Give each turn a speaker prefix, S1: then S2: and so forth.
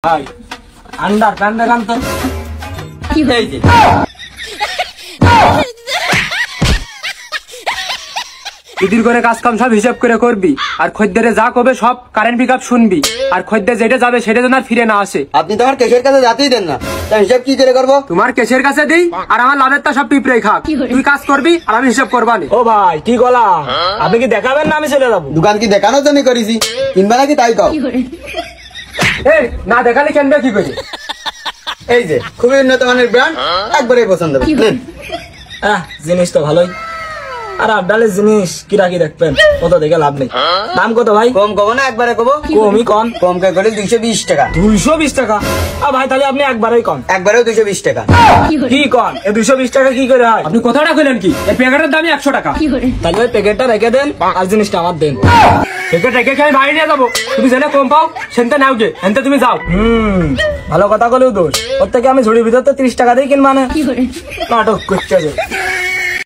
S1: ভাই under pant দেখান তো। এই যে ইদির করে কাজ কাম সব হিসাব করে করবি, আর খদ্দেরে যা কবে সব কারেন্ট পিক আপ শুনবি, আর খদ্দের যেটা যাবে সেটা যেন আর ফিরে না আসে।
S2: আপনি তো আমার কেশের কাছে যাতেই দেন না, তা হিসাব কি করে করবো?
S1: তোমার কেশের কাছে দিই আর আমার লাভের তা সব পিঁপড়ে খাক। তুই কাজ করবি আর আমি হিসাব করবানি।
S3: ও ভাই কি গলা, আপনি কি দেখাবেন না আমি চলে যাবো?
S2: দোকান কি দেখানোর জন্য করেছি, কিনবা নাকি তাই কও?
S1: এই না দেখালে কেনবে কি করি?
S2: এই যে খুবই উন্নত মানের ব্র্যান্ড, একবারে পছন্দ হবে।
S3: জিনিস তো ভালোই, আর আবডালের জিনিস কিরা কি দেখবেন, কত দেখে লাভ নেই। দাম কত ভাই?
S2: কম কব না, একবারে কব।
S3: কমই কম।
S2: কম কে করে 220 টাকা।
S3: 220 টাকা? ভাই তাহলে আপনি একবারেই কম।
S2: একবারেও 220 টাকা।
S3: কি কম? 220 টাকা কি করে হয়?
S1: আপনি কোথাটা খুলেন কি? এই প্যাকেটের দামই 100 টাকা।
S3: তাহলে ওই প্যাকেটটা রেখে দেন আর জিনিসটা আমার দেন।
S1: প্যাকেট রেখে আমি বাড়ি নিয়ে যাবো, তুমি জেনে কম পাও সেনতে নাও গে, এনতে তুমি যাও।
S3: ভালো কথা বলেও দোষ, ওর থেকে আমি ঝুড়ির ভিতর তো 30 টাকা দিয়ে কিনবা না। নাটক করতে